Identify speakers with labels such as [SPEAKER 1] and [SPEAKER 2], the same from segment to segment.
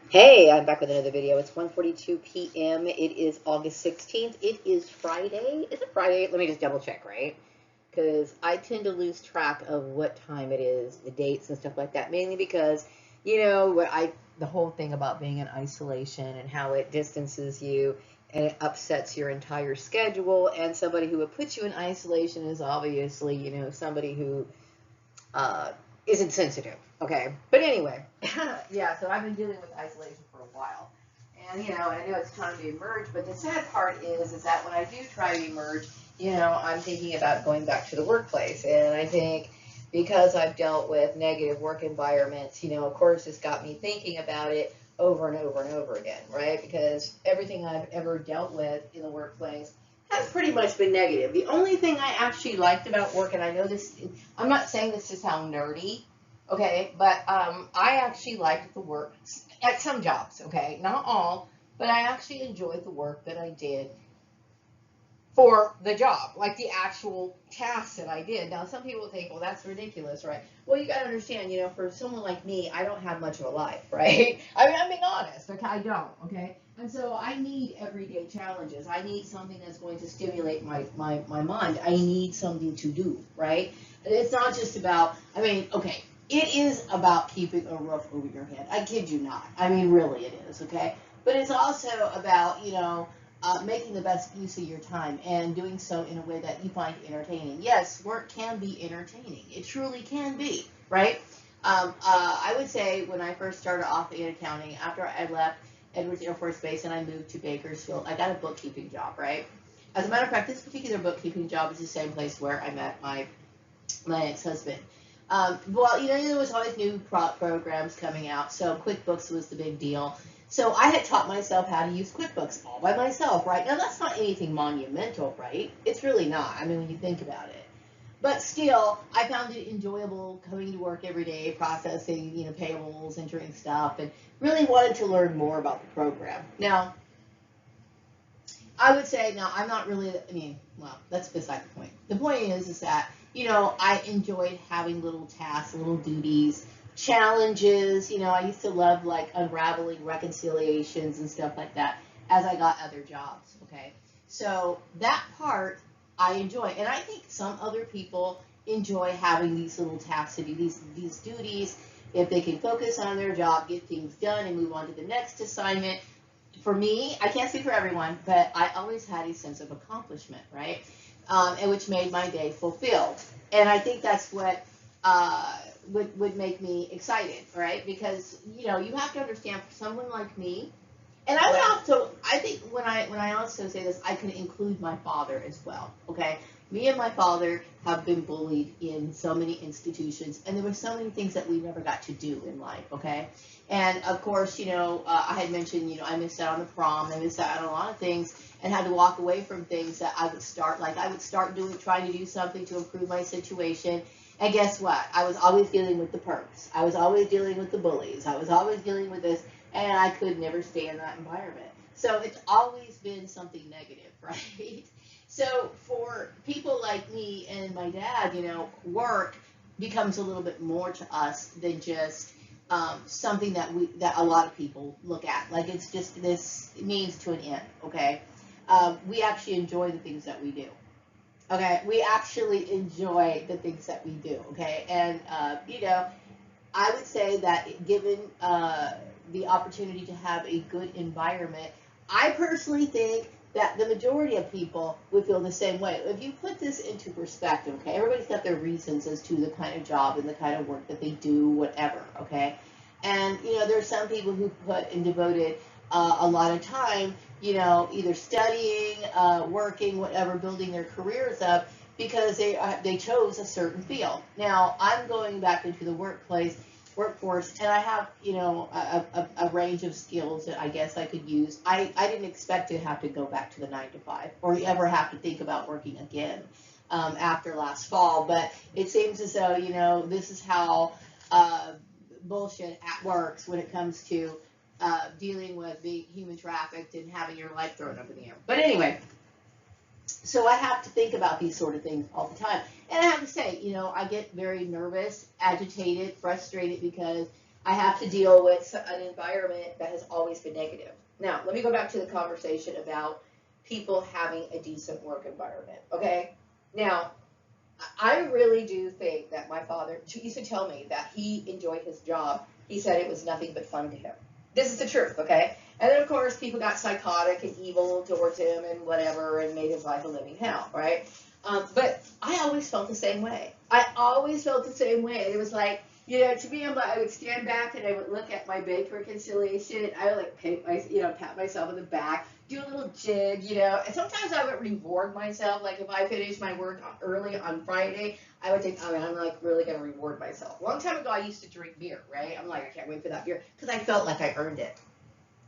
[SPEAKER 1] Hey, I'm back with another video. It's 1:42 p.m. It is August 16th. It is Friday. Is it Friday? Let me just double check, right? Because I tend to lose track of what time it is, the dates and stuff like that, mainly because, the whole thing about being in isolation and how it distances you and it upsets your entire schedule. And somebody who would put you in isolation is obviously, somebody who uh, isn't sensitive. Okay, but anyway, yeah. So I've been dealing with isolation for a while, and I know it's time to emerge. But the sad part is that when I do try to emerge, I'm thinking about going back to the workplace, and I think because I've dealt with negative work environments, of course, it's got me thinking about it over and over and over again, right? Because everything I've ever dealt with in the workplace has pretty much been negative. The only thing I actually liked about work, and I know this, I'm not saying this to sound nerdy, okay, but I actually liked the work at some jobs, okay, not all, but I actually enjoyed the work that I did for the job, like the actual tasks that I did. Now, some people think, well, that's ridiculous, right? Well, you got to understand, for someone like me, I don't have much of a life, right? I mean, I'm being honest, okay? I don't, okay? And so I need everyday challenges. I need something that's going to stimulate my mind. I need something to do, right? And it's not just about, I mean, okay, it is about keeping a roof over your head. I kid you not. I mean, really, it is, okay? But it's also about, making the best use of your time and doing so in a way that you find entertaining. Yes, work can be entertaining. It truly can be, right? I would say when I first started off in accounting, after I left Edwards Air Force Base and I moved to Bakersfield, I got a bookkeeping job, right? As a matter of fact, this particular bookkeeping job is the same place where I met my ex-husband. Well, there was always new programs coming out, so QuickBooks was the big deal. So I had taught myself how to use QuickBooks all by myself, right? Now that's not anything monumental, right? It's really not. I mean, when you think about it. But still, I found it enjoyable coming to work every day, processing, payables, entering stuff, and really wanted to learn more about the program. Now, I would say, now I'm not really, I mean, well, that's beside the point. The point is that, I enjoyed having little tasks, little duties, challenges. I used to love like unraveling reconciliations and stuff like that as I got other jobs. Okay. So that part I enjoy. And I think some other people enjoy having these little tasks to do, these duties. If they can focus on their job, get things done, and move on to the next assignment, for me, I can't speak for everyone, but I always had a sense of accomplishment, right? And which made my day fulfilled. And I think that's what would make me excited, right? Because you have to understand, for someone like me, and I would also, I think when I also say this, I can include my father as well. Okay, me and my father have been bullied in so many institutions, and there were so many things that we never got to do in life. Okay, and of course, I had mentioned, I missed out on the prom, I missed out on a lot of things, and had to walk away from things that I would start doing, trying to do something to improve my situation. And guess what? I was always dealing with the perps. I was always dealing with the bullies. I was always dealing with this, and I could never stay in that environment. So it's always been something negative, right? So for people like me and my dad, work becomes a little bit more to us than just something that a lot of people look at. Like it's just this means to an end. Okay, we actually enjoy the things that we do. Okay, we actually enjoy the things that we do. Okay, and I would say that given the opportunity to have a good environment, I personally think that the majority of people would feel the same way. If you put this into perspective, okay, everybody's got their reasons as to the kind of job and the kind of work that they do, whatever, okay? And, there's some people who put and devoted a lot of time, either studying, working, whatever, building their careers up because they chose a certain field. Now, I'm going back into the workforce, and I have, a range of skills that I guess I could use. I didn't expect to have to go back to the 9 to 5 or ever have to think about working again after last fall, but it seems as though, this is how bullshit works when it comes to dealing with being human trafficked and having your life thrown up in the air. But anyway, so I have to think about these sort of things all the time. And I have to say, I get very nervous, agitated, frustrated because I have to deal with an environment that has always been negative. Now, let me go back to the conversation about people having a decent work environment, okay? Now, I really do think that my father used to tell me that he enjoyed his job. He said it was nothing but fun to him. This is the truth, okay? And then, of course, people got psychotic and evil towards him and whatever and made his life a living hell, right? But I always felt the same way. I always felt the same way. It was like, to me, I would stand back and I would look at my bank reconciliation. I would pat myself on the back, do a little jig, And sometimes I would reward myself. Like if I finished my work early on Friday, I would think, I'm like really gonna reward myself. A long time ago, I used to drink beer, right? I'm like, I can't wait for that beer because I felt like I earned it.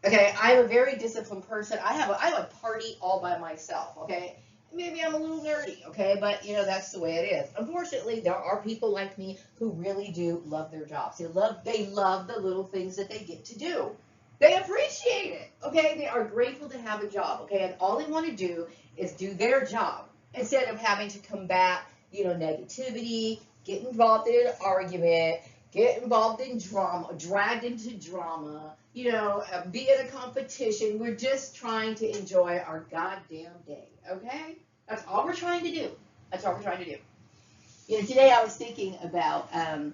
[SPEAKER 1] Okay, I'm a very disciplined person. I have a party all by myself. Okay. Maybe I'm a little nerdy, okay, but that's the way it is. Unfortunately, there are people like me who really do love their jobs. They love the little things that they get to do. They appreciate it, okay? They are grateful to have a job, okay? And all they want to do is do their job instead of having to combat, negativity, get involved in an argument, get involved in drama, dragged into drama, be in a competition. We're just trying to enjoy our goddamn day, okay? That's all we're trying to do. That's all we're trying to do. Today I was thinking about, how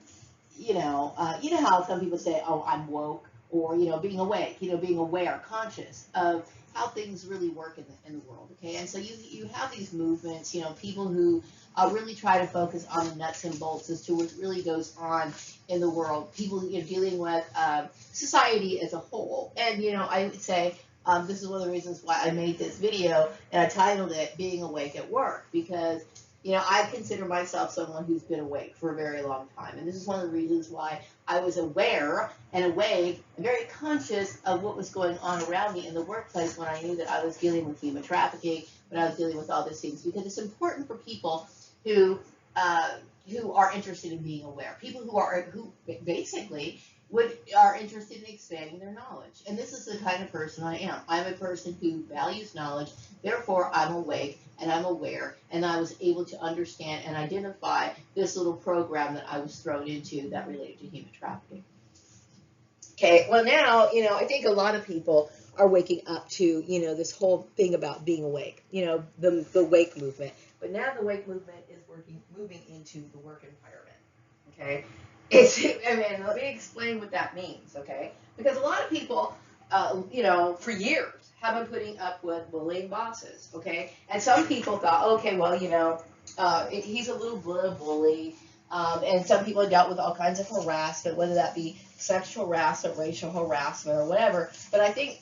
[SPEAKER 1] some people say, oh, I'm woke, or, being awake, being aware, conscious of how things really work in the world, okay? And so you have these movements, people who really try to focus on the nuts and bolts as to what really goes on in the world. People, dealing with society as a whole. And, I would say this is one of the reasons why I made this video, and I titled it Being Awake at Work, because, I consider myself someone who's been awake for a very long time. And this is one of the reasons why I was aware and awake and very conscious of what was going on around me in the workplace when I knew that I was dealing with human trafficking, when I was dealing with all these things, because it's important for people who are interested in being aware, people who basically are interested in expanding their knowledge. And this is the kind of person I am. I'm a person who values knowledge, therefore I'm awake and I'm aware, and I was able to understand and identify this little program that I was thrown into that related to human trafficking. Okay, well now, I think a lot of people are waking up to, this whole thing about being awake, the wake movement. But now the wake movement is moving into the work environment, okay? Let me explain what that means, okay? Because a lot of people, for years have been putting up with bullying bosses, okay? And some people thought, okay, well, he's a little bully. And some people have dealt with all kinds of harassment, whether that be sexual harassment, racial harassment, or whatever. But I think,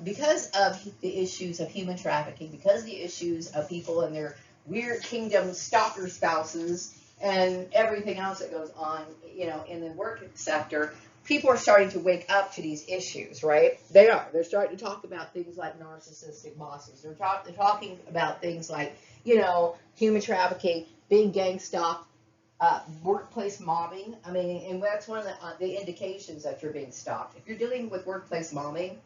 [SPEAKER 1] because of the issues of human trafficking, because of the issues of people and their weird kingdom stalker spouses and everything else that goes on, in the work sector, people are starting to wake up to these issues, right? They are. They're starting to talk about things like narcissistic bosses. They're talking about things like, human trafficking, being gang stalked, workplace mobbing. And that's one of the indications that you're being stalked. If you're dealing with workplace mobbing,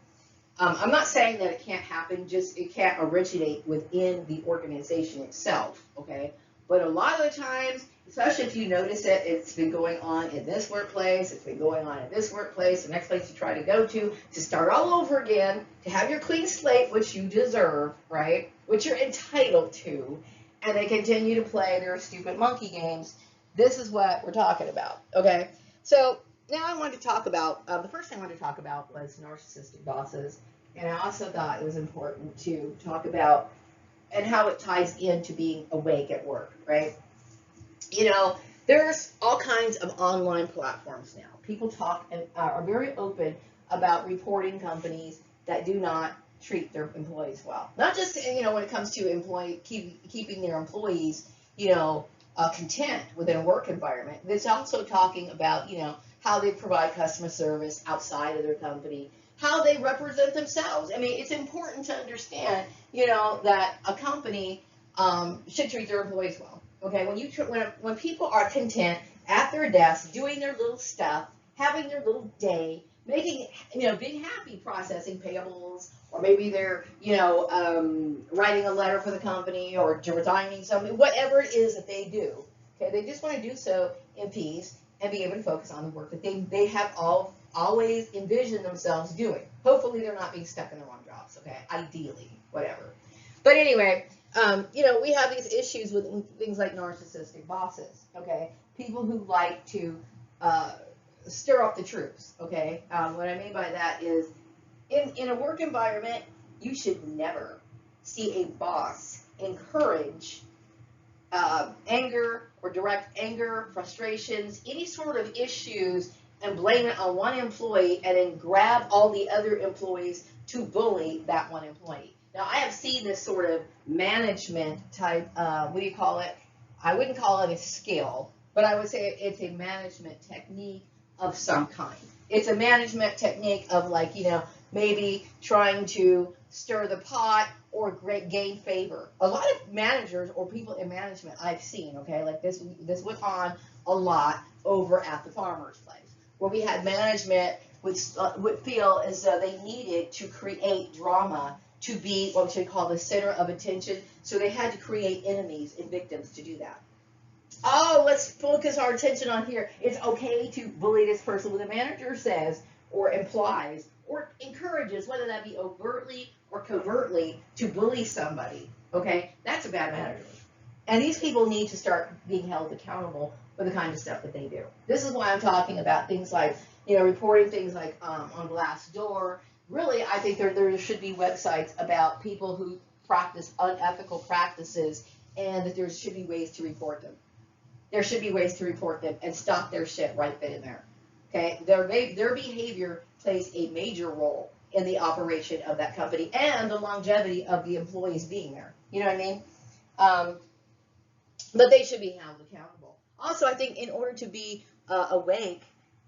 [SPEAKER 1] I'm not saying that it can't happen, just it can't originate within the organization itself, okay? But a lot of the times, especially if you notice it, it's been going on in this workplace, it's been going on in this workplace, the next place you try to go to start all over again, to have your clean slate, which you deserve, right? Which you're entitled to, and they continue to play their stupid monkey games. This is what we're talking about, okay? So now I wanted to talk about, the first thing I wanted to talk about was narcissistic bosses, and I also thought it was important to talk about and how it ties into being awake at work, right? There's all kinds of online platforms now. People talk and are very open about reporting companies that do not treat their employees well. Not just, when it comes to keeping their employees, content within a work environment. It's also talking about, how they provide customer service outside of their company, how they represent themselves. It's important to understand, that a company should treat their employees well. Okay, when people are content at their desk, doing their little stuff, having their little day, making, being happy, processing payables, or maybe they're, writing a letter for the company or resigning something, whatever it is that they do. Okay, they just want to do so in peace and be able to focus on the work that they have always envisioned themselves doing. Hopefully they're not being stuck in the wrong jobs, okay? Ideally, whatever. But anyway, we have these issues with things like narcissistic bosses, okay? People who like to stir up the troops, okay? What I mean by that is in a work environment, you should never see a boss encourage anger or direct anger, frustrations, any sort of issues, and blame it on one employee and then grab all the other employees to bully that one employee. Now, I have seen this sort of management type, what do you call it? I wouldn't call it a skill, but I would say it's a management technique of some kind. It's a management technique of maybe trying to stir the pot or gain favor. A lot of managers or people in management I've seen, okay, like this went on a lot over at the Farmer's Place, where we had management would feel as though they needed to create drama to be what we call the center of attention, so they had to create enemies and victims to do that. Oh, let's focus our attention on here. It's okay to bully this person. When the manager says or implies or encourages, whether that be overtly or covertly, to bully somebody, okay, that's a bad manager. And these people need to start being held accountable for the kind of stuff that they do. This is why I'm talking about things like, reporting things like on Glassdoor. Really, I think there should be websites about people who practice unethical practices, and that there should be ways to report them. There should be ways to report them and stop their shit right then and there. Okay, their behavior plays a major role in the operation of that company and the longevity of the employees being there. You know what I mean? But they should be held accountable. Also, I think in order to be awake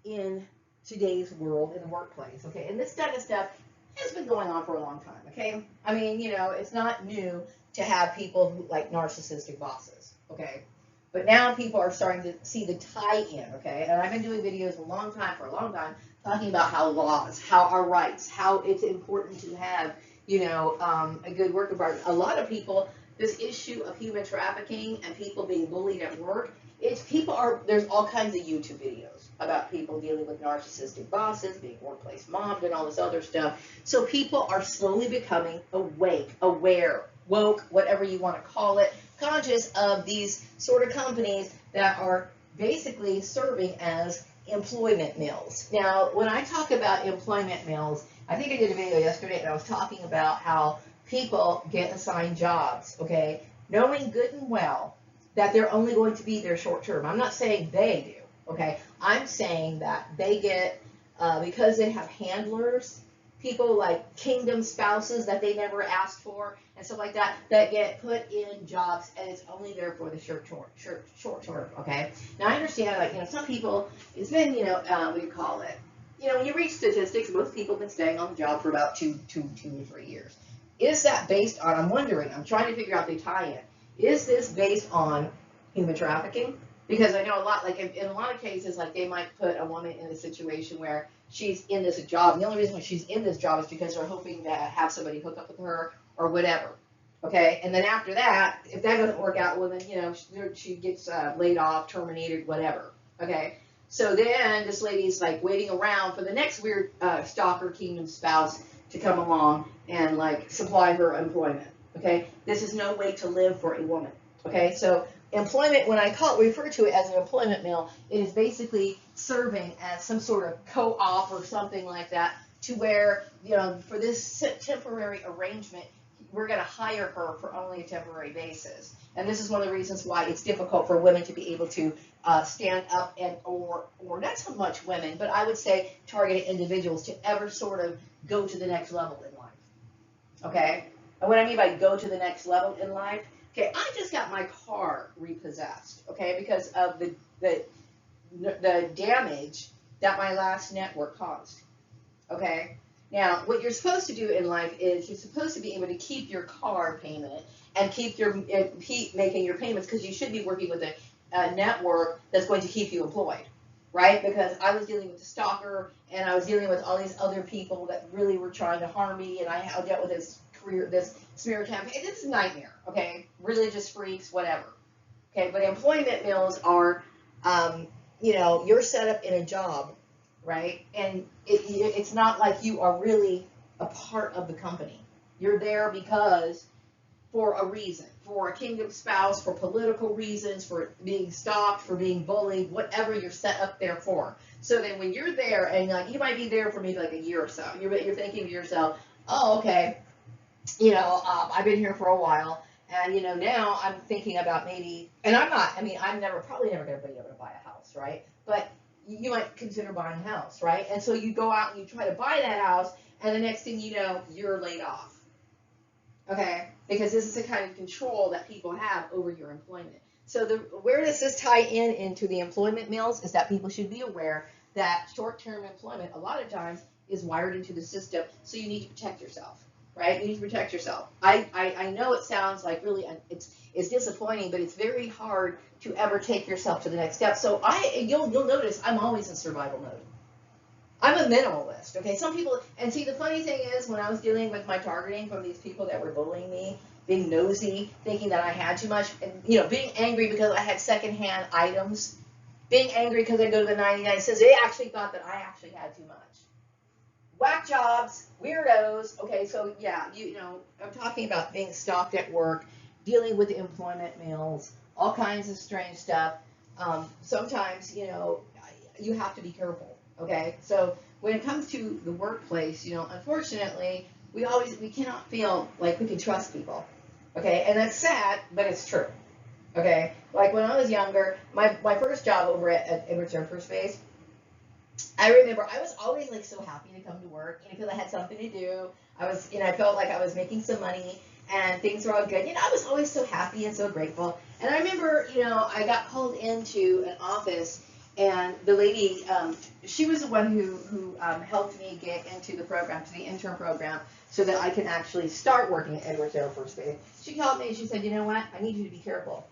[SPEAKER 1] in today's world, in the workplace, okay, and this kind of stuff has been going on for a long time, okay? I mean, it's not new to have people who like narcissistic bosses, okay? But now people are starting to see the tie-in, okay? And I've been doing videos for a long time, talking about how laws, how our rights, how it's important to have, a good work environment. A lot of people, this issue of human trafficking and people being bullied at work, there's all kinds of YouTube videos about people dealing with narcissistic bosses, being workplace mobbed, and all this other stuff. So people are slowly becoming awake, aware, woke, whatever you want to call it, conscious of these sort of companies that are basically serving as employment mills. Now, when I talk about employment mills, I think I did a video yesterday and I was talking about how people get assigned jobs, okay, knowing good and well that they're only going to be there short term. I'm not saying they do, okay? I'm saying that they get, because they have handlers, people like kingdom spouses that they never asked for, and stuff like that, that get put in jobs, and it's only there for the short term, okay? Now, I understand, some people, it's been, what do you call it? When you reach statistics, most people have been staying on the job for about 2 or 3 years. Is that based on, I'm trying to figure out the tie-in. Is this based on human trafficking? Because I know a lot, in a lot of cases, they might put a woman in a situation where she's in this job. And the only reason why she's in this job is because they're hoping to have somebody hook up with her or whatever. Okay, and then after that, if that doesn't work out, well then, she gets laid off, terminated, whatever. Okay, so then this lady's waiting around for the next weird stalker kingdom spouse to come along and supply her employment. Okay, this is no way to live for a woman. Okay, so employment, when I refer to it as an employment mill, it is basically serving as some sort of co-op or something like that, to where, for this temporary arrangement, we're going to hire her for only a temporary basis. And this is one of the reasons why it's difficult for women to be able to stand up or not so much women, but I would say targeted individuals to ever sort of go to the next level in life. Okay? And what I mean by go to the next level in life, okay, I just got my car repossessed, okay, because of the damage that my last network caused, okay? Now, what you're supposed to do in life is you're supposed to be able to keep your car payment and keep making your payments, because you should be working with a network that's going to keep you employed, right? Because I was dealing with a stalker, and I was dealing with all these other people that really were trying to harm me, and I dealt with this smear campaign. It's a nightmare, okay? Religious freaks, whatever. Okay, but employment mills are you know, you're set up in a job, right? And it's not like you are really a part of the company. You're there because for a reason, for a kingdom spouse, for political reasons, for being stalked, for being bullied, whatever you're set up there for. So then when you're there, and like you might be there for maybe like a year or so, you're thinking to yourself, oh, okay, you know, I've been here for a while, and you know, now I'm thinking about maybe, and I'm not, I mean, I'm probably never going to be able to buy a house, right? But you might consider buying a house, right? And so you go out and you try to buy that house, and the next thing you know, you're laid off. Okay, because this is the kind of control that people have over your employment. So where does this tie into the employment mills is that people should be aware that short-term employment a lot of times is wired into the system, so you need to protect yourself, right? You need to protect yourself. I know it sounds like really, it's disappointing, but it's very hard to ever take yourself to the next step. So you'll notice I'm always in survival mode. I'm a minimalist, okay? Some people, and see, the funny thing is, when I was dealing with my targeting from these people that were bullying me, being nosy, thinking that I had too much, and, you know, being angry because I had secondhand items, being angry because I go to the 99 cents, they actually thought that I actually had too much. Whack jobs, weirdos, okay, so yeah, you know, I'm talking about being stalked at work, dealing with the employment mills, all kinds of strange stuff. Sometimes, you know, you have to be careful. Okay, so when it comes to the workplace, you know, unfortunately, we cannot feel like we can trust people. Okay, and that's sad, but it's true. Okay, like when I was younger, my first job over at Edwards Air Force Base, I remember I was always like so happy to come to work, you know, because I had something to do. I was, you know, I felt like I was making some money and things were all good. You know, I was always so happy and so grateful. And I remember, you know, I got called into an office. And the lady, she was the one who helped me get into the program, to the intern program, so that I can actually start working at Edwards Air Force Base. She called me and she said, you know what, I need you to be careful.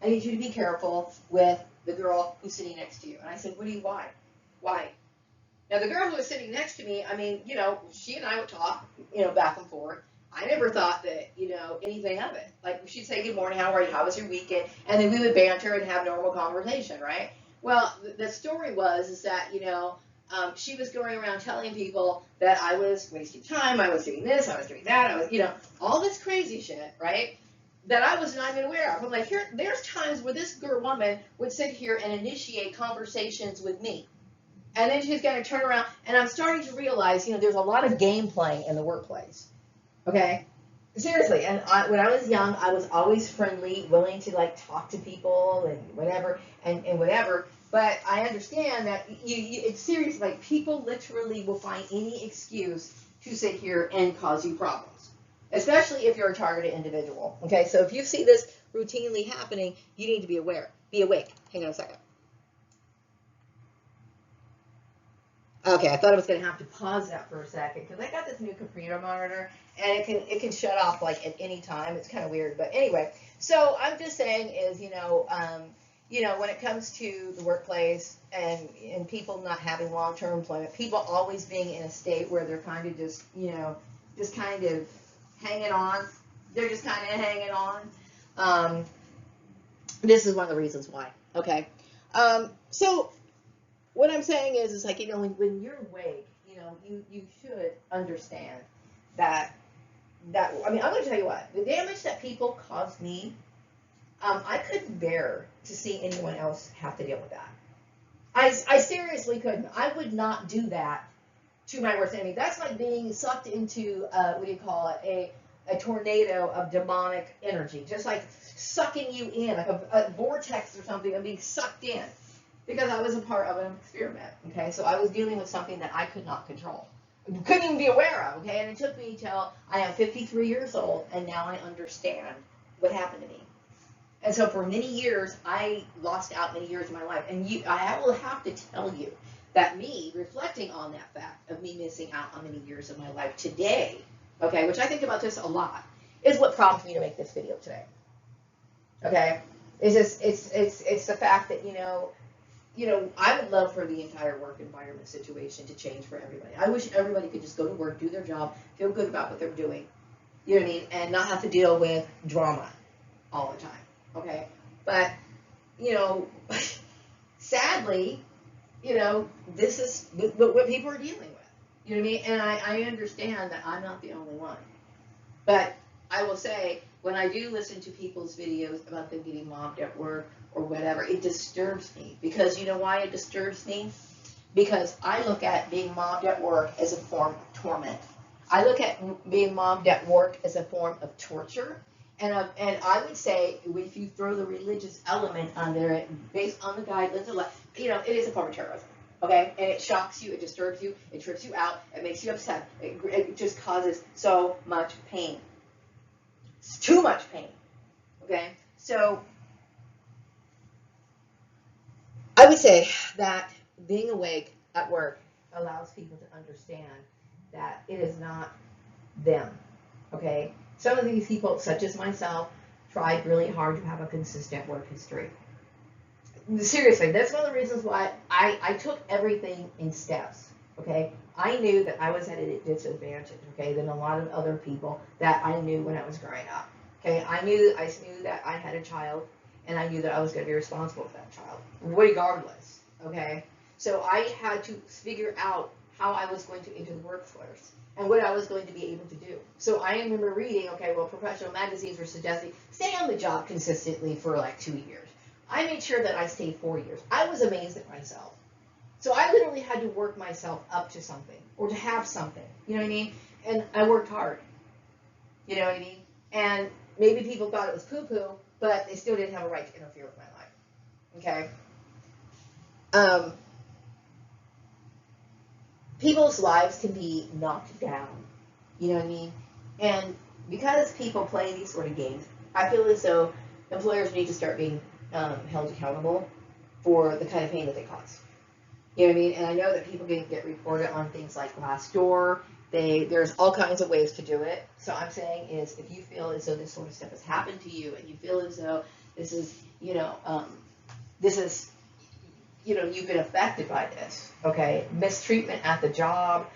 [SPEAKER 1] I need you to be careful with the girl who's sitting next to you. And I said, why? Why? Now, the girl who was sitting next to me, I mean, you know, she and I would talk, you know, back and forth. I never thought that, you know, anything of it. Like, she'd say, good morning, how are you, how was your weekend? And then we would banter and have normal conversation, right? Well, the story is that, you know, she was going around telling people that I was wasting time, I was doing this, I was doing that, I was, you know, all this crazy shit, right? That I was not even aware of. I'm like, there's times where this woman would sit here and initiate conversations with me. And then she's going to turn around, and I'm starting to realize, you know, there's a lot of game playing in the workplace. Okay? Seriously, and when I was young, I was always friendly, willing to like talk to people and whatever, and whatever. But I understand that it's serious. Like people literally will find any excuse to sit here and cause you problems, especially if you're a targeted individual. Okay, so if you see this routinely happening, you need to be aware, be awake. Hang on a second. Okay, I thought I was going to have to pause that for a second because I got this new computer monitor and it can shut off like at any time. It's kind of weird, but anyway. So I'm just saying is you know when it comes to the workplace and people not having long-term employment, people always being in a state where they're kind of just just kind of hanging on. They're just kind of hanging on. This is one of the reasons why. Okay, so. What I'm saying is like, you know, when you're awake, you know, you should understand that, I mean, I'm going to tell you what, the damage that people caused me, I couldn't bear to see anyone else have to deal with that. I seriously couldn't. I would not do that to my worst enemy. That's like being sucked into, what do you call it, a tornado of demonic energy, just like sucking you in, like a vortex or something, and being sucked in. Because I was a part of an experiment, okay? So I was dealing with something that I could not control. Couldn't even be aware of, okay? And it took me till I am 53 years old, and now I understand what happened to me. And so for many years, I lost out many years of my life. And I will have to tell you that me reflecting on that fact of me missing out on many years of my life today, okay, which I think about this a lot, is what prompted me to make this video today. Okay? It's just, it's the fact that, you know, I would love for the entire work environment situation to change for everybody. I wish everybody could just go to work, do their job, feel good about what they're doing, you know what I mean, and not have to deal with drama all the time, okay? But, you know, sadly, you know, this is what people are dealing with. You know what I mean? And I understand that I'm not the only one. But I will say, when I do listen to people's videos about them getting mobbed at work or whatever, it disturbs me. Because you know why it disturbs me? Because I look at being mobbed at work as a form of torment. I look at being mobbed at work as a form of torture. And I would say, if you throw the religious element on there, based on the guidelines, you know, it is a form of terrorism. Okay? And it shocks you, it disturbs you, it trips you out, it makes you upset. It just causes so much pain. It's too much pain. Okay? So, I would say that being awake at work allows people to understand that it is not them. Okay? Some of these people, such as myself, tried really hard to have a consistent work history. Seriously, that's one of the reasons why I took everything in steps. Okay? I knew that I was at a disadvantage, okay, than a lot of other people that I knew when I was growing up. Okay? I knew that I had a child, and I knew that I was going to be responsible for that child, regardless. Okay? So I had to figure out how I was going to enter the workforce and what I was going to be able to do. So I remember reading, okay, well, professional magazines were suggesting stay on the job consistently for like 2 years. I made sure that I stayed 4 years. I was amazed at myself. So I literally had to work myself up to something or to have something. You know what I mean? And I worked hard. You know what I mean? And maybe people thought it was poo-poo, but they still didn't have a right to interfere with my life. Okay? People's lives can be knocked down. You know what I mean? And because people play these sort of games, I feel as though employers need to start being held accountable for the kind of pain that they cause. You know what I mean? And I know that people can get reported on things like Glassdoor. There's all kinds of ways to do it. So I'm saying is, if you feel as though this sort of stuff has happened to you, and you feel as though this is, you've been affected by this, okay? Mistreatment at the job,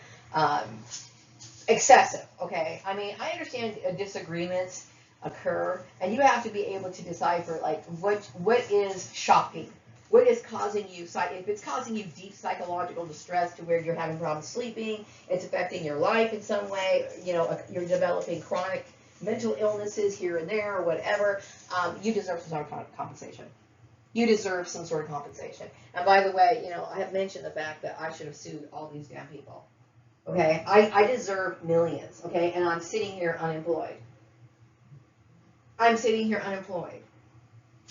[SPEAKER 1] excessive, okay? I mean, I understand disagreements occur, and you have to be able to decipher, like, what is shocking, what is causing you, if it's causing you deep psychological distress to where you're having problems sleeping, it's affecting your life in some way, you're developing chronic mental illnesses here and there or whatever, you deserve some sort of compensation. You deserve some sort of compensation. And by the way, I have mentioned the fact that I should have sued all these damn people. Okay? I deserve millions, okay? And I'm sitting here unemployed. I'm sitting here unemployed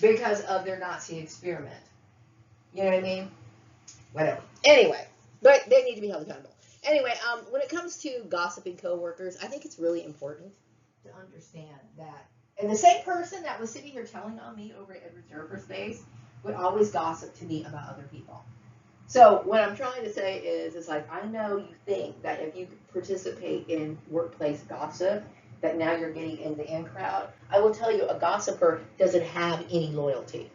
[SPEAKER 1] because of their Nazi experiment. You know what I mean? Whatever. Anyway, but they need to be held accountable. Anyway, when it comes to gossiping coworkers, I think it's really important to understand that. And the same person that was sitting here telling on me over at Edwards Air Force Base would always gossip to me about other people. So what I'm trying to say is, it's like, I know you think that if you participate in workplace gossip, that now you're getting in the in crowd. I will tell you, a gossiper doesn't have any loyalty.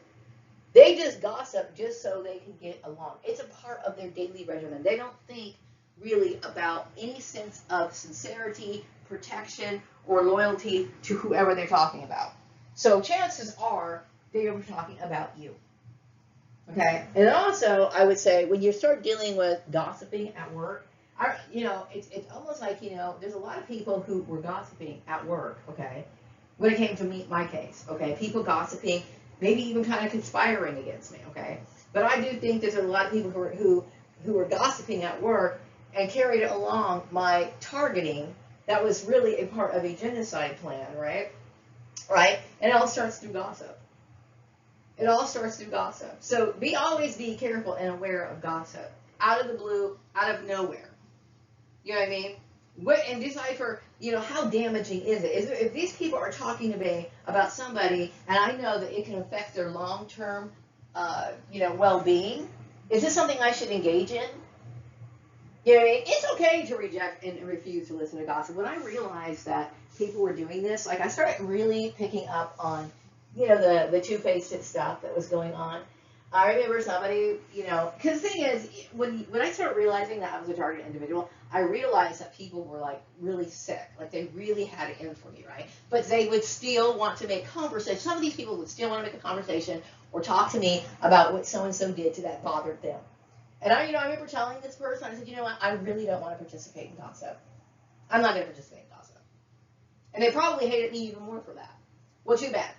[SPEAKER 1] They just gossip just so they can get along. It's a part of their daily regimen. They don't think really about any sense of sincerity, protection, or loyalty to whoever they're talking about. So chances are they are talking about you. Okay? And also, I would say, when you start dealing with gossiping at work, it's almost like, there's a lot of people who were gossiping at work, okay, when it came to my case, okay? People gossiping, maybe even kind of conspiring against me, okay? But I do think there's a lot of people who were gossiping at work and carried along my targeting that was really a part of a genocide plan, right? Right? And it all starts through gossip. It all starts through gossip. So always be careful and aware of gossip. Out of the blue, out of nowhere. You know what I mean? And decipher, how damaging is it? If these people are talking to me about somebody, and I know that it can affect their long-term, well-being, is this something I should engage in? You know what I mean? It's okay to reject and refuse to listen to gossip. When I realized that people were doing this, I started really picking up on, the two-faced stuff that was going on. I remember somebody, you know, because the thing is, when I started realizing that I was a target individual, I realized that people were like really sick, like they really had it in for me, right? But they would still want to make conversation. Some of these people would still want to make a conversation or talk to me about what so and so did to that bothered them. And I remember telling this person, I said, you know what, I really don't want to participate in gossip. I'm not going to participate in gossip. And they probably hated me even more for that. Well, too bad.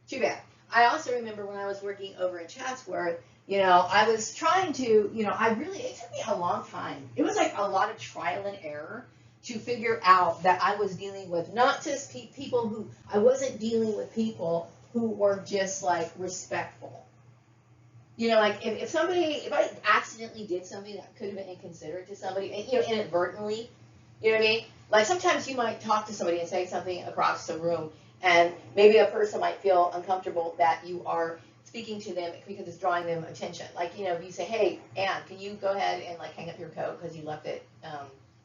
[SPEAKER 1] Too bad. I also remember when I was working over in Chatsworth, you know, I was trying to, you know, it took me a long time. It was like a lot of trial and error to figure out that I was dealing with not just people who, I wasn't dealing with people who were just like respectful. You know, like if I accidentally did something that could have been inconsiderate to somebody, and, you know, inadvertently, you know what I mean? Like sometimes you might talk to somebody and say something across the room, and maybe a person might feel uncomfortable that you are speaking to them because it's drawing them attention. Like, you know, if you say, hey, Anne, can you go ahead and like hang up your coat because you left it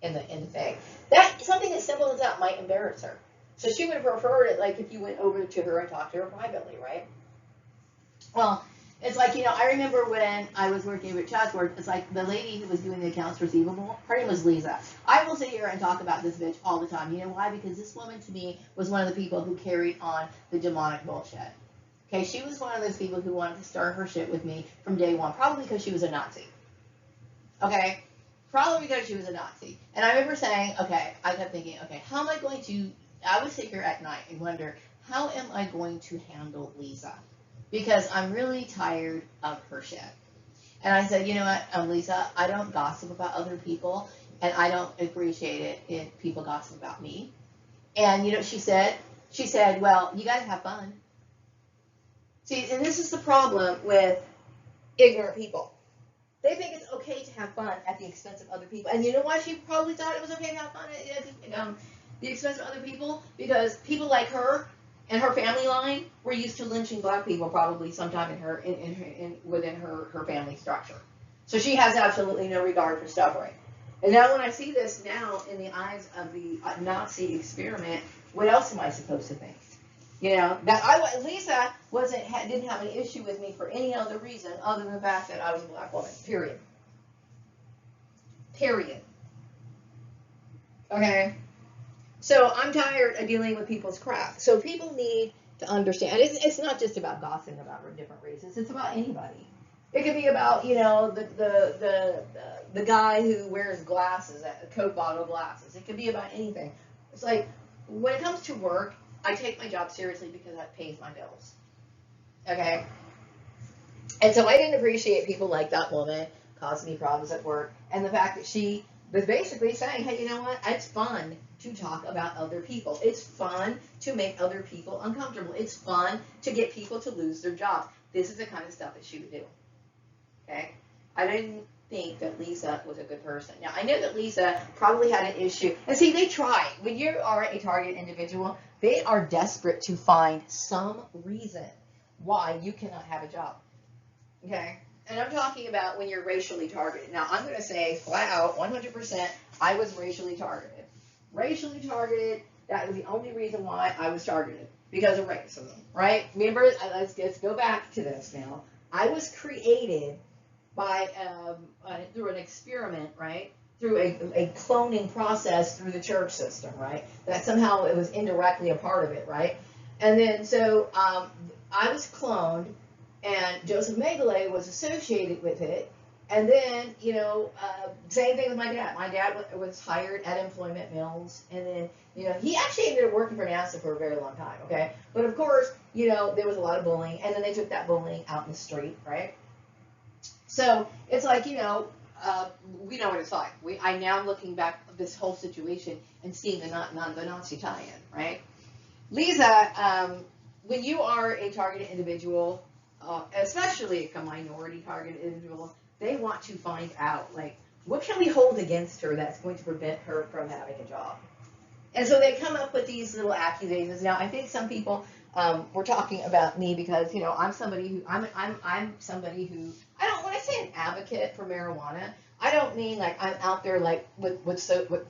[SPEAKER 1] in the thing. That, something as simple as that might embarrass her. So she would have preferred it like if you went over to her and talked to her privately, right? Well, it's like, you know, I remember when I was working with Chatsworth, it's like the lady who was doing the accounts receivable, her name was Lisa. I will sit here and talk about this bitch all the time. You know why? Because this woman to me was one of the people who carried on the demonic bullshit. Okay, she was one of those people who wanted to start her shit with me from day one, probably because she was a Nazi. Okay? Probably because she was a Nazi. And I remember saying, okay, I kept thinking, okay, how am I going to, I would sit here at night and wonder, how am I going to handle Lisa? Because I'm really tired of her shit. And I said, you know what, Lisa, I don't gossip about other people, and I don't appreciate it if people gossip about me. And you know what she said? She said, well, you guys have fun. See, and this is the problem with ignorant people. They think it's okay to have fun at the expense of other people. And you know why she probably thought it was okay to have fun at the expense of other people? Because people like her and her family line were used to lynching black people probably sometime within her family structure. So she has absolutely no regard for suffering. And now when I see this now in the eyes of the Nazi experiment, what else am I supposed to think? You know, that Lisa didn't have an issue with me for any other reason other than the fact that I was a black woman. Period. Period. Okay? So I'm tired of dealing with people's crap. So people need to understand. It's not just about gossiping about different races. It's about anybody. It could be about, you know, the guy who wears glasses, a Coke bottle glasses. It could be about anything. It's like, when it comes to work, I take my job seriously because that pays my bills. Okay? And so I didn't appreciate people like that woman causing me problems at work. And the fact that she was basically saying, hey, you know what? It's fun to talk about other people. It's fun to make other people uncomfortable. It's fun to get people to lose their jobs. This is the kind of stuff that she would do. Okay? I didn't think that Lisa was a good person. Now, I know that Lisa probably had an issue. And see, they try. When you are a target individual, they are desperate to find some reason why you cannot have a job. Okay? And I'm talking about when you're racially targeted. Now, I'm going to say flat out, 100%, I was racially targeted. Racially targeted, that was the only reason why I was targeted. Because of racism, right? Remember, let's go back to this now. I was created by through an experiment, right? Through a cloning process through the church system, right? That somehow it was indirectly a part of it, right? And then so I was cloned, and Joseph Mengele was associated with it. And then, you know, same thing with my dad. My dad was hired at Employment Mills, and then, you know, he actually ended up working for NASA for a very long time, okay? But of course, you know, there was a lot of bullying, and then they took that bullying out in the street, right? So it's like, you know, we know what it's like. I now looking back at this whole situation and seeing the Nazi tie-in, right? Lisa, when you are a targeted individual, especially a minority targeted individual, they want to find out, like, what can we hold against her that's going to prevent her from having a job? And so they come up with these little accusations. Now, I think some people were talking about me because, you know, I'm somebody who, I'm somebody who, when I say an advocate for marijuana, I don't mean like I'm out there like with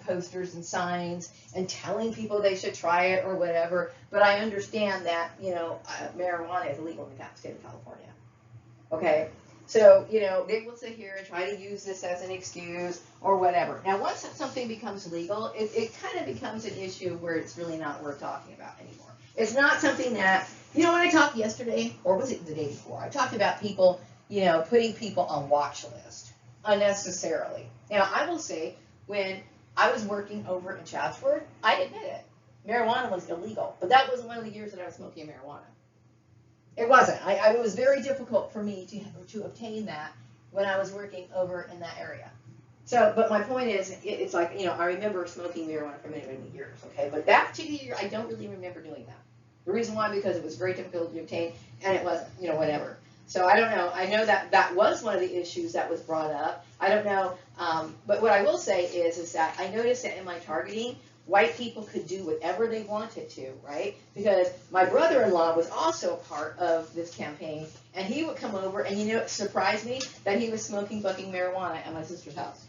[SPEAKER 1] posters and signs and telling people they should try it or whatever, but I understand that, you know, marijuana is illegal in the state of California. Okay? So, they will sit here and try to use this as an excuse or whatever. Now, once something becomes legal, it kind of becomes an issue where it's really not worth talking about anymore. It's not something that, when I talked yesterday, or was it the day before, I talked about people, putting people on watch list unnecessarily. Now, I will say, when I was working over in Chatsworth, I admit it. Marijuana was illegal, but that wasn't one of the years that I was smoking marijuana. It wasn't. It was very difficult for me to obtain that when I was working over in that area. So, but my point is, it's like, I remember smoking marijuana for many, many years, okay? But that particular year, I don't really remember doing that. The reason why, because it was very difficult to obtain, and it wasn't, whatever. So I don't know. I know that that was one of the issues that was brought up. I don't know. But what I will say is that I noticed that in my targeting, white people could do whatever they wanted to, right? Because my brother-in-law was also a part of this campaign, and he would come over, and it surprised me that he was smoking fucking marijuana at my sister's house,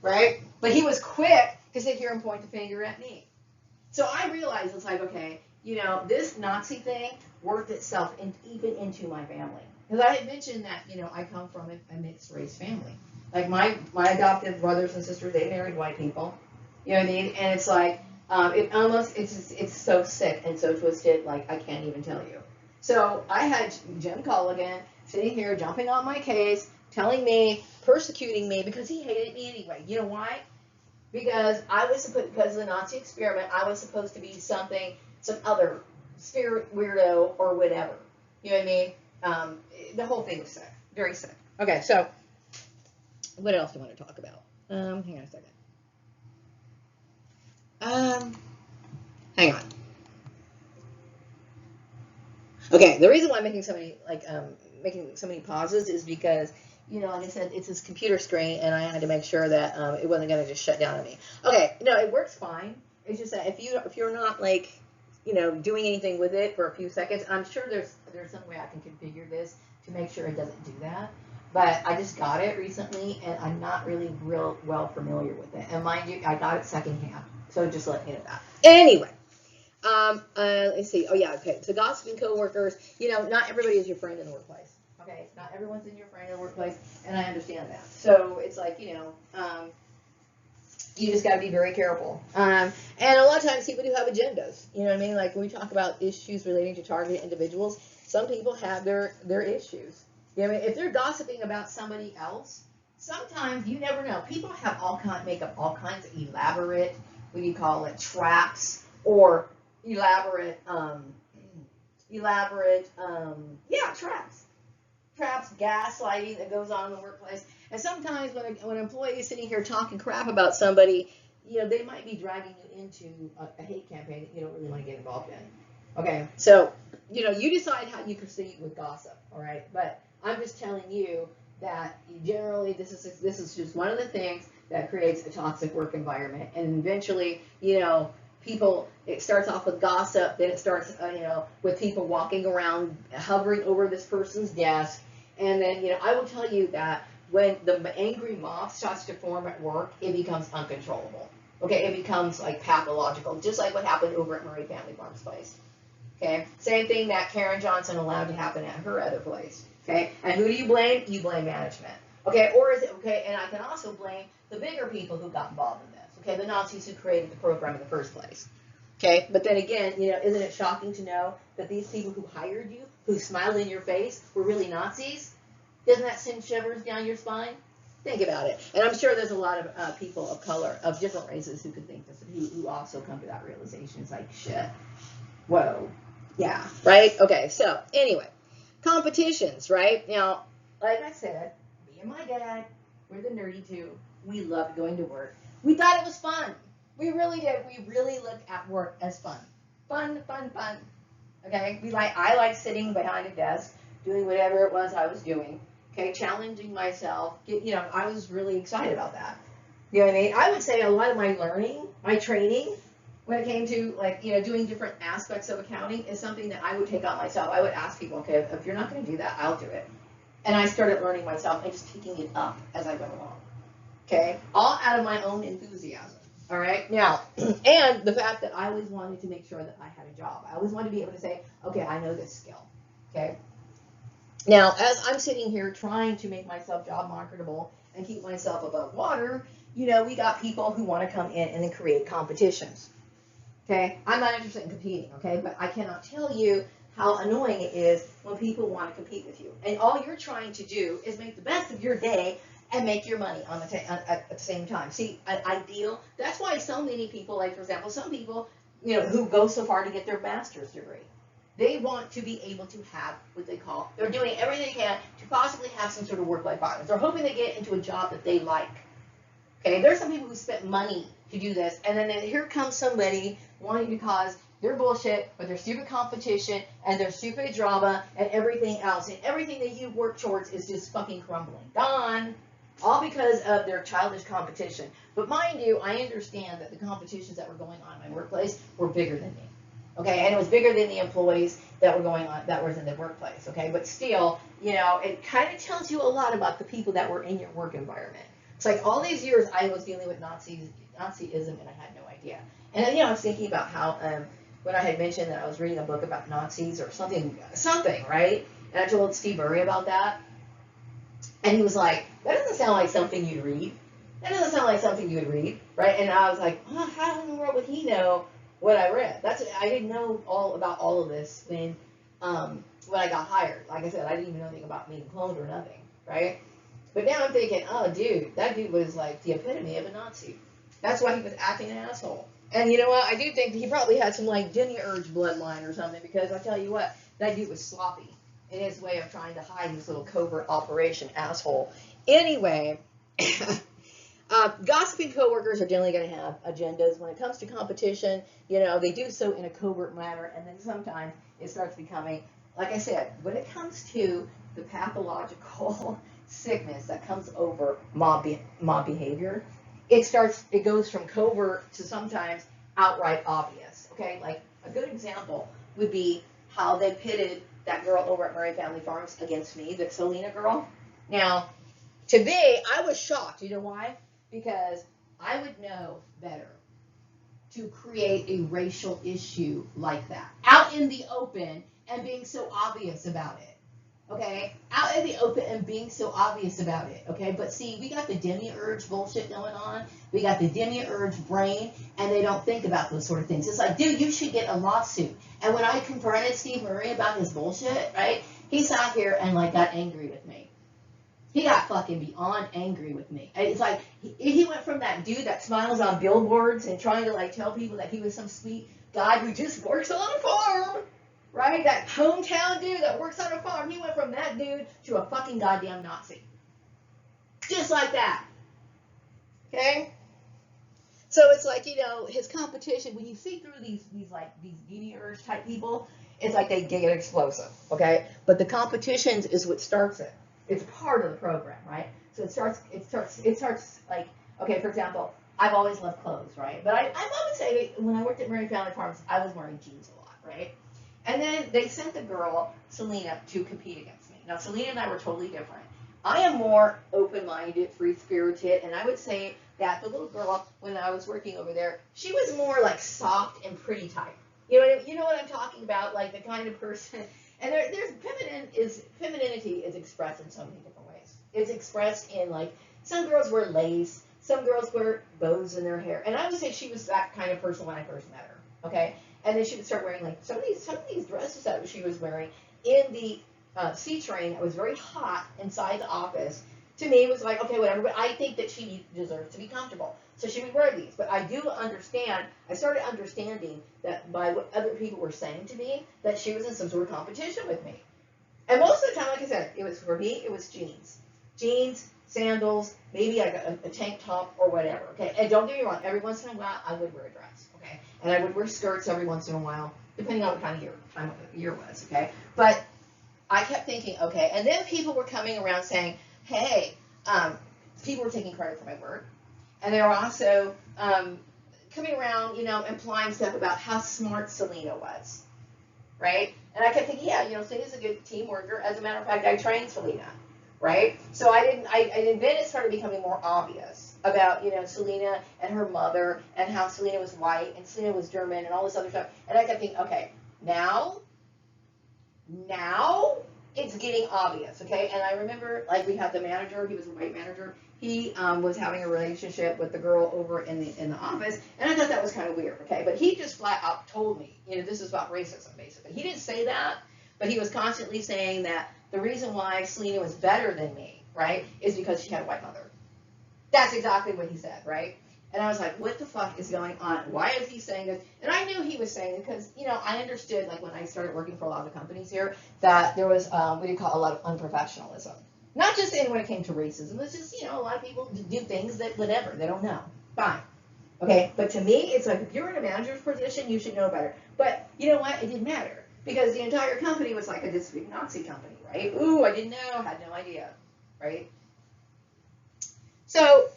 [SPEAKER 1] right? But he was quick to sit here and point the finger at me. So I realized it's like, okay, this Nazi thing worked itself even into my family. Because I had mentioned that, I come from a mixed race family. Like my adopted brothers and sisters, they married white people. You know what I mean? And it's like, it's so sick and so twisted, like I can't even tell you. So I had Jim Culligan sitting here jumping on my case, telling me, persecuting me because he hated me anyway. You know why? Because because of the Nazi experiment, I was supposed to be some other spirit weirdo or whatever. You know what I mean? The whole thing was sick. Very sick. Okay, so what else do I want to talk about? Hang on a second. Hang on. Okay, the reason why I'm making so many pauses is because, like I said, it's this computer screen, and I had to make sure that it wasn't going to just shut down on me. Okay, no, it works fine. It's just that if you're not like, doing anything with it for a few seconds, I'm sure there's some way I can configure this to make sure it doesn't do that. But I just got it recently, and I'm not really real well familiar with it. And mind you, I got it secondhand, so just let me know that. Anyway. Let's see. Oh yeah, okay. So gossiping coworkers, not everybody is your friend in the workplace. Okay, not everyone's your friend in the workplace, and I understand that. So it's like, you just got to be very careful. And a lot of times people do have agendas. You know what I mean? Like when we talk about issues relating to targeted individuals, some people have their issues. You know what I mean? If they're gossiping about somebody else, sometimes you never know. People have make up all kinds of elaborate, what do you call it, traps or elaborate, traps, gaslighting that goes on in the workplace. And sometimes when an employee is sitting here talking crap about somebody, they might be dragging you into a hate campaign that you don't really want to get involved in. Okay, so, you decide how you proceed with gossip, all right? But I'm just telling you that generally this is just one of the things that creates a toxic work environment. And eventually, people, it starts off with gossip, then it starts, with people walking around, hovering over this person's desk. And then, I will tell you that when the angry mob starts to form at work, it becomes uncontrollable. Okay, it becomes like pathological, just like what happened over at Murray Family Farms place. Okay, same thing that Karen Johnson allowed to happen at her other place. Okay, and who do you blame? You blame management. Okay, or is it okay? And I can also blame the bigger people who got involved in this. Okay, the Nazis who created the program in the first place. Okay, but then again, isn't it shocking to know that these people who hired you, who smiled in your face, were really Nazis? Doesn't that send shivers down your spine? Think about it. And I'm sure there's a lot of people of color, of different races, who could think this, who also come to that realization. It's like, shit, whoa, yeah, right? Okay, so anyway, competitions, right? Now, like I said, me and my dad, we're the nerdy two. We loved going to work. We thought it was fun. We really did. We really looked at work as fun. Fun, fun, fun. Okay? I like sitting behind a desk, doing whatever it was I was doing. Okay? Challenging myself. I was really excited about that. You know what I mean? I would say a lot of my learning, my training, when it came to doing different aspects of accounting is something that I would take on myself. I would ask people, okay, if you're not going to do that, I'll do it. And I started learning myself and just picking it up as I went along. Okay, all out of my own enthusiasm. All right, now, and the fact that I always wanted to make sure that I had a job. I always wanted to be able to say, okay, I know this skill. Okay,
[SPEAKER 2] Now, as I'm sitting here trying to make myself job marketable and keep myself above water, we got people who want to come in and then create competitions. Okay, I'm not interested in competing. Okay, but I cannot tell you how annoying it is when people want to compete with you, and all you're trying to do is make the best of your day and make your money at the same time. See, ideal. That's why so many people, like for example, some people, who go so far to get their master's degree. They want to be able to have what they call, they're doing everything they can to possibly have some sort of work-life balance. They're hoping to get into a job that they like. Okay, there's some people who spent money to do this, and then here comes somebody wanting to cause their bullshit with their stupid competition and their stupid drama and everything else, and everything that you work towards is just fucking crumbling. Gone. All because of their childish competition. But mind you, I understand that the competitions that were going on in my workplace were bigger than me. Okay, and it was bigger than the employees that were going on, that was in the workplace. Okay, but still, it kind of tells you a lot about the people that were in your work environment. It's like all these years I was dealing with Nazism, and I had no idea. And then, I was thinking about how when I had mentioned that I was reading a book about Nazis or something, right? And I told Steve Murray about that, and he was like, "That doesn't sound like something you'd read. That doesn't sound like something you would read, right?" And I was like, "Oh, how in the world would he know what I read?" I didn't know all about all of this when I got hired. Like I said, I didn't even know anything about being cloned or nothing, right? But now I'm thinking, oh, dude, that dude was like the epitome of a Nazi. That's why he was acting an asshole. And you know what? I do think he probably had some like demiurge bloodline or something, because I tell you what, that dude was sloppy in his way of trying to hide his little covert operation asshole. Anyway, gossiping coworkers are generally going to have agendas. When it comes to competition, they do so in a covert manner, and then sometimes it starts becoming, like I said, when it comes to the pathological sickness that comes over mob behavior, it goes from covert to sometimes outright obvious. Okay, like a good example would be how they pitted that girl over at Murray Family Farms against me, the Selena girl. Now, today I was shocked. You know why? Because I would know better to create a racial issue like that out in the open and being so obvious about it. Okay, out in the open and being so obvious about it. Okay, but see, we got the demiurge bullshit going on. We got the demiurge brain, and they don't think about those sort of things. It's like, dude, you should get a lawsuit. And when I confronted Steve Murray about his bullshit, right, he sat here and like got angry with me. He got fucking beyond angry with me. And it's like, he went from that dude that smiles on billboards and trying to like tell people that he was some sweet guy who just works on a farm, right? That hometown dude that works on a farm. He went from that dude to a fucking goddamn Nazi. Just like that. Okay? So it's like, his competition, when you see through these demiurge type people, it's like they get explosive. Okay? But the competitions is what starts it. It's part of the program, right? So it starts like, okay, for example, I've always loved clothes, right? But I would say when I worked at Murray Family Farms, I was wearing jeans a lot, right? And then they sent the girl, Selena, to compete against me. Now, Selena and I were totally different. I am more open-minded, free-spirited, and I would say that the little girl, when I was working over there, she was more like soft and pretty type. You know what I'm talking about? Like the kind of person. And there's femininity is expressed in so many different ways. It's expressed in like some girls wear lace, some girls wear bows in their hair, and I would say she was that kind of person when I first met her. Okay, and then she would start wearing like some of these dresses that she was wearing in the sea train that was very hot inside the office. To me, it was like, okay, whatever, but I think that she deserves to be comfortable. So she would wear these. But I do understand, I started understanding that by what other people were saying to me, that she was in some sort of competition with me. And most of the time, like I said, it was for me, it was jeans. Jeans, sandals, maybe like a tank top or whatever, okay? And don't get me wrong, every once in a while, I would wear a dress, okay? And I would wear skirts every once in a while, depending on what time of year was, okay? But I kept thinking, okay, and then people were coming around saying, hey, people were taking credit for my work, and they were also coming around, implying stuff about how smart Selena was, right? And I kept thinking, yeah, Selena's a good team worker. As a matter of fact, I trained Selena, right? So then it started becoming more obvious about, Selena and her mother and how Selena was white and Selena was German and all this other stuff. And I kept thinking, okay, now it's getting obvious, okay? And I remember, like, we had the manager, he was a white manager, he was having a relationship with the girl over in the office, and I thought that was kind of weird, okay? But he just flat out told me, this is about racism, basically. He didn't say that, but he was constantly saying that the reason why Selena was better than me, right, is because she had a white mother. That's exactly what he said, right? And I was like, what the fuck is going on? Why is he saying this? And I knew he was saying it because, I understood, like, when I started working for a lot of the companies here, that there was, what do you call, a lot of unprofessionalism. Not just when it came to racism. It's just, a lot of people do things that, whatever, they don't know. Fine. Okay? But to me, it's like, if you're in a manager's position, you should know better. But you know what? It didn't matter. Because the entire company was like this big Nazi company, right? Ooh, I didn't know, had no idea, right? So,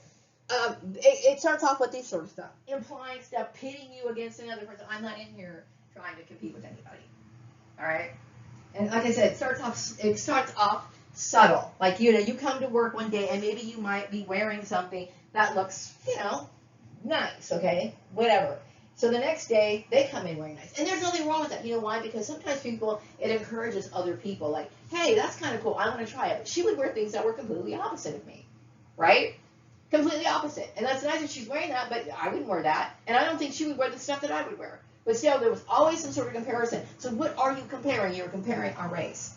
[SPEAKER 2] it starts off with these sort of stuff, implying stuff, pitting you against another person. I'm not in here trying to compete with anybody, all right? And like I said, it starts off subtle. Like, you come to work one day and maybe you might be wearing something that looks, nice, okay? Whatever. So the next day, they come in wearing nice. And there's nothing wrong with that. You know why? Because sometimes it encourages other people. Like, hey, that's kind of cool. I want to try it. But she would wear things that were completely opposite of me, right? Completely opposite. And that's nice that she's wearing that, but I wouldn't wear that. And I don't think she would wear the stuff that I would wear. But still, there was always some sort of comparison. So what are you comparing? You're comparing our race.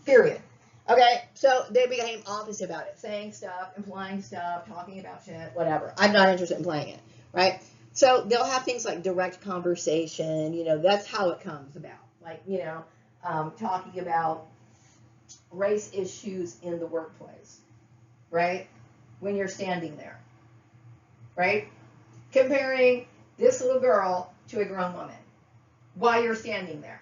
[SPEAKER 2] Period. Okay? So they became opposite about it. Saying stuff, implying stuff, talking about shit, whatever. I'm not interested in playing it. Right? So they'll have things like direct conversation. That's how it comes about. Like, talking about race issues in the workplace. Right? When you're standing there, right? Comparing this little girl to a grown woman while you're standing there.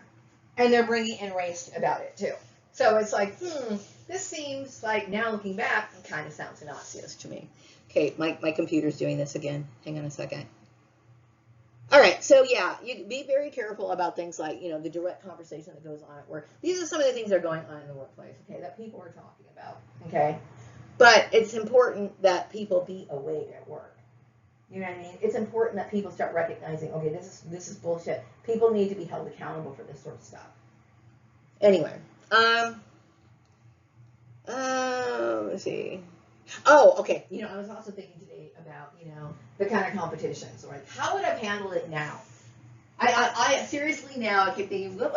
[SPEAKER 2] And they're bringing in race about it, too. So it's like, this seems like, now looking back, it kind of sounds Nazist to me. Okay, my computer's doing this again. Hang on a second. All right, so yeah, you be very careful about things like, the direct conversation that goes on at work. These are some of the things that are going on in the workplace, okay, that people are talking about, okay? But it's important that people be awake at work. You know what I mean? It's important that people start recognizing, okay, this is bullshit. People need to be held accountable for this sort of stuff. Anyway, let's see. Oh, okay. I was also thinking today about, the kind of competitions. Like, how would I have handled it now? I seriously now, I keep thinking, what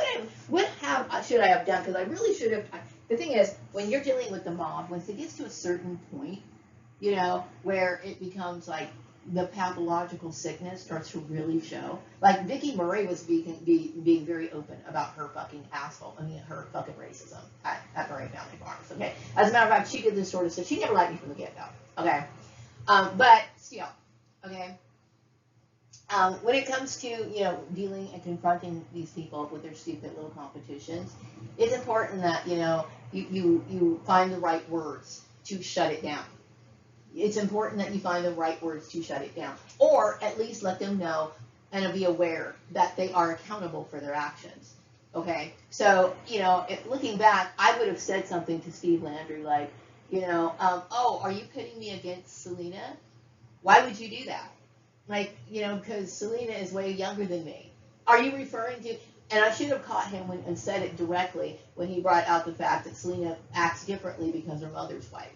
[SPEAKER 2] should I have done? Because I really should have. The thing is, when you're dealing with the mob, once it gets to a certain point, where it becomes like the pathological sickness starts to really show. Like Vicki Murray was being very open about her fucking her fucking racism at Murray Family Farms. Okay, as a matter of fact, she did this sort of stuff. She never liked me from the get go. Okay, but still, okay. When it comes to, dealing and confronting these people with their stupid little competitions, it's important that, you find the right words to shut it down. It's important that you find the right words to shut it down. Or at least let them know and be aware that they are accountable for their actions. Okay? So, looking back, I would have said something to Steve Landry like, oh, are you pitting me against Selena? Why would you do that? Like, because Selena is way younger than me. Are you referring to, and I should have caught him and said it directly when he brought out the fact that Selena acts differently because her mother's white.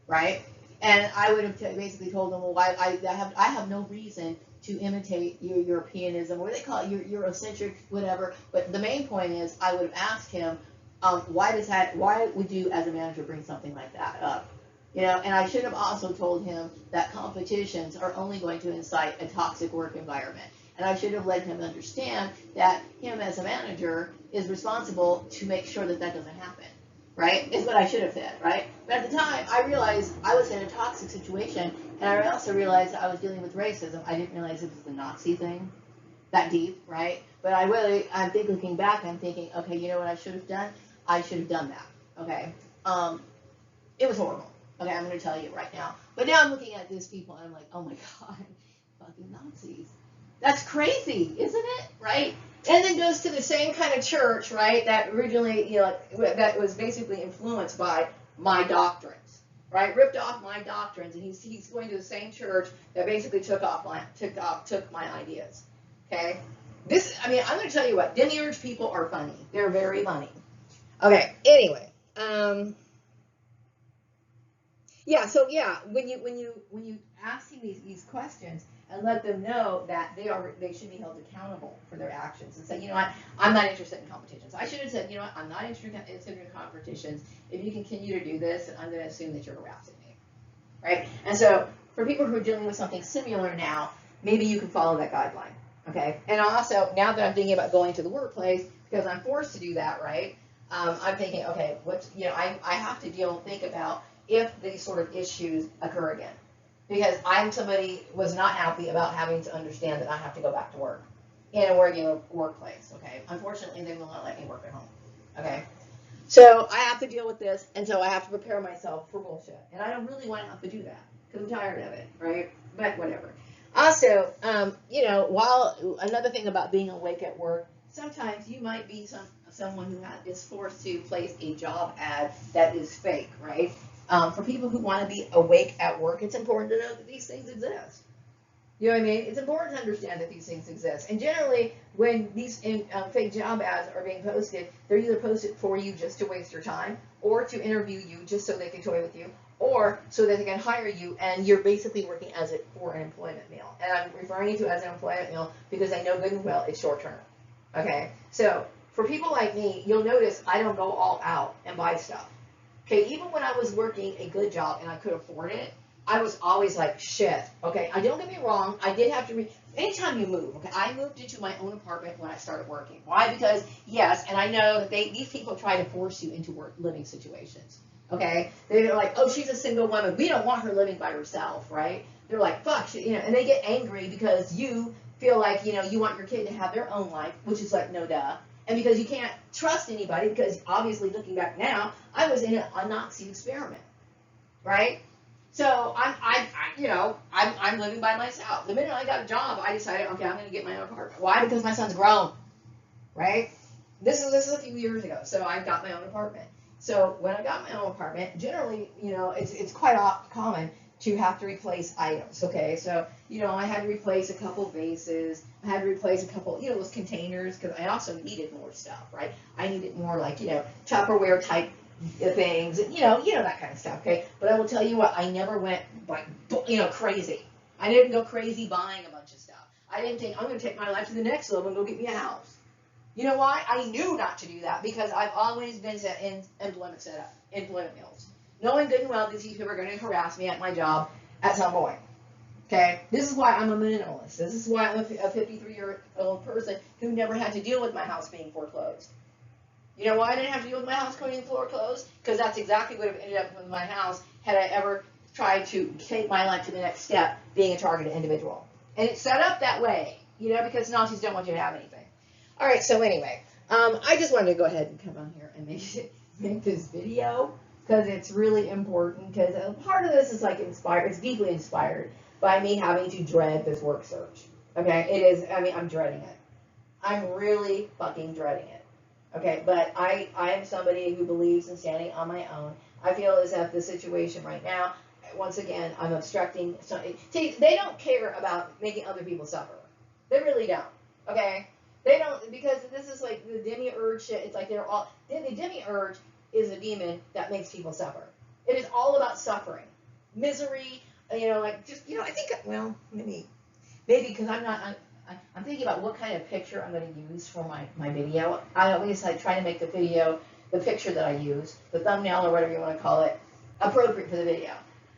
[SPEAKER 2] Right? And I would have basically told him, well, I have no reason to imitate your Europeanism, or they call it your Eurocentric, whatever. But the main point is, I would have asked him, why would you as a manager bring something like that up? And I should have also told him that competitions are only going to incite a toxic work environment. And I should have let him understand that him as a manager is responsible to make sure that doesn't happen. Right? Is what I should have said, right? But at the time, I realized I was in a toxic situation, and I also realized that I was dealing with racism. I didn't realize it was the Nazi thing that deep, right? But I think looking back, I'm thinking, okay, you know what I should have done? I should have done that, okay? It was horrible. Okay, I'm going to tell you right now. But now I'm looking at these people and I'm like, oh my God, fucking Nazis. That's crazy, isn't it? Right? And then goes to the same kind of church, right, that originally, that was basically influenced by my doctrines, right? Ripped off my doctrines, and he's going to the same church that basically took my ideas. Okay? I'm going to tell you what, demiurge people are funny. They're very funny. Okay. Anyway, yeah. So yeah, when you asking these questions and let them know that they should be held accountable for their actions and say, you know what, I'm not interested in competitions. I should have said, you know what, I'm not interested in competitions. If you continue to do this, then I'm going to assume that you're harassing me, right? And so for people who are dealing with something similar now, maybe you can follow that guideline. Okay. And also, now that I'm thinking about going to the workplace, because I'm forced to do that, right? I'm thinking, okay, I have to think about if these sort of issues occur again. Because was not happy about having to understand that I have to go back to work in a regular workplace. Okay. Unfortunately, they will not let me work at home. Okay. So I have to deal with this, and so I have to prepare myself for bullshit. And I don't really want to have to do that because I'm tired of it, right? But whatever. Also, while another thing about being awake at work, sometimes you might be someone who is forced to place a job ad that is fake, right? For people who want to be awake at work, it's important to know that these things exist. You know what I mean? It's important to understand that these things exist. And generally, when these fake job ads are being posted, they're either posted for you just to waste your time, or to interview you just so they can toy with you, or so that they can hire you, and you're basically working for an employment meal. And I'm referring to it as an employment meal because I know good and well it's short term. Okay? So, for people like me, you'll notice I don't go all out and buy stuff. Okay? Even when I was working a good job and I could afford it, I was always like, shit. Okay, don't get me wrong. I did have to anytime you move, okay, I moved into my own apartment when I started working. Why? Because, yes, and I know that these people try to force you into living situations. Okay? They're like, oh, she's a single woman. We don't want her living by herself, right? They're like, fuck, and they get angry because you feel like, you want your kid to have their own life, which is like, no duh. And because you can't trust anybody, because obviously looking back now, I was in a Nazi experiment, right? So I'm living by myself. The minute I got a job, I decided, okay, I'm going to get my own apartment. Why? Because my son's grown, right? This is a few years ago, so I got my own apartment. So when I got my own apartment, generally, it's quite common to have to replace items. Okay, so I had to replace a couple vases. I had to replace a couple, those containers, because I also needed more stuff, right? I needed more like Tupperware type things, that kind of stuff, okay? But I will tell you what, I never went like, crazy. I didn't go crazy buying a bunch of stuff. I didn't think, I'm going to take my life to the next level and go get me a house. You know why? I knew not to do that because I've always been in employment mills. Knowing good and well these people are going to harass me at my job at some point. Okay? This is why I'm a minimalist. This is why I'm a 53-year-old person who never had to deal with my house being foreclosed. You know why I didn't have to deal with my house being foreclosed? Because that's exactly what would have ended up with my house had I ever tried to take my life to the next step, being a targeted individual. And it's set up that way, because Nazis don't want you to have anything. All right, so anyway, I just wanted to go ahead and come on here and make this video because it's really important, because part of this is like it's deeply inspired by me having to dread this work search. Okay, it is, I'm dreading it. I'm really fucking dreading it. Okay, but I am somebody who believes in standing on my own. I feel as if the situation right now, once again, I'm obstructing. See, they don't care about making other people suffer. They really don't. Okay? They don't, because this is like the demiurge shit. It's like the demiurge is a demon that makes people suffer. It is all about suffering. Misery, I think, well, maybe because I'm thinking about what kind of picture I'm going to use for my video. I always try to make the picture that I use, the thumbnail or whatever you want to call it, appropriate for the video.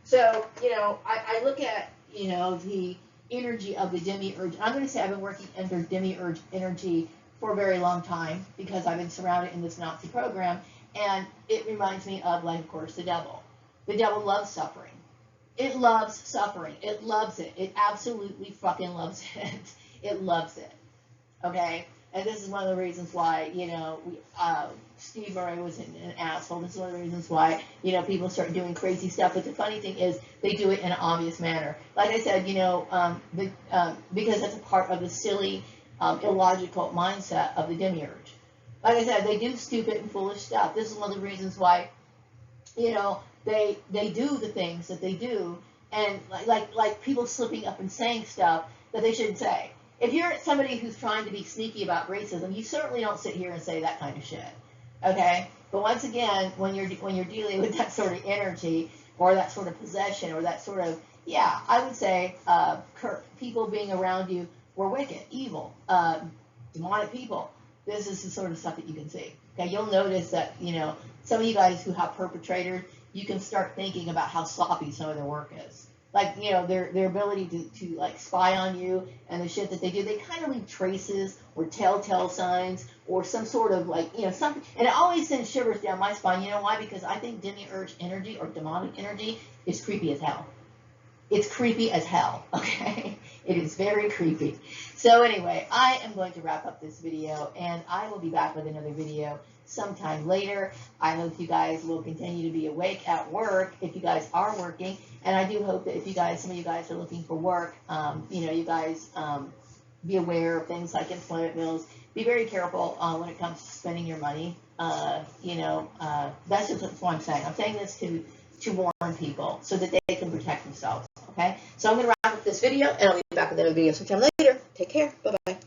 [SPEAKER 2] So, I look at, the energy of the demiurge. I'm going to say I've been working under demiurge energy for a very long time because I've been surrounded in this Nazi program, and it reminds me of, of course, the devil. The devil loves suffering. It loves suffering. It loves it. It absolutely fucking loves it. It loves it. Okay? And this is one of the reasons why, Steve Murray was an asshole. This is one of the reasons why, people start doing crazy stuff. But the funny thing is, they do it in an obvious manner. Like I said, because that's a part of the silly, illogical mindset of the demiurge. Like I said, they do stupid and foolish stuff. This is one of the reasons why, they do the things that they do, and like people slipping up and saying stuff that they shouldn't say. If you're somebody who's trying to be sneaky about racism, you certainly don't sit here and say that kind of shit. Okay? But once again, when you're dealing with that sort of energy or that sort of possession or that sort of, yeah, I would say people being around you were wicked, evil, demonic people. This is the sort of stuff that you can see. Okay, you'll notice that, you know, some of you guys who have perpetrators, you can start thinking about how sloppy some of their work is. Like, you know, their ability to like spy on you and the shit that they do, they kind of leave traces or telltale signs or some sort of like, you know, something. And it always sends shivers down my spine. You know why? Because I think demiurge energy or demonic energy is creepy as hell. It's creepy as hell, okay? It is very creepy. So anyway, I am going to wrap up this video, and I will be back with another video sometime later. I hope you guys will continue to be awake at work if you guys are working, and I do hope that if you guys, some of you guys are looking for work, you know, you guys be aware of things like employment bills. Be very careful when it comes to spending your money. You know, that's just what I'm saying. I'm saying this to warn people so that they can protect themselves. Okay, so I'm going to wrap up this video, and I'll be back with another video sometime later. Take care. Bye-bye.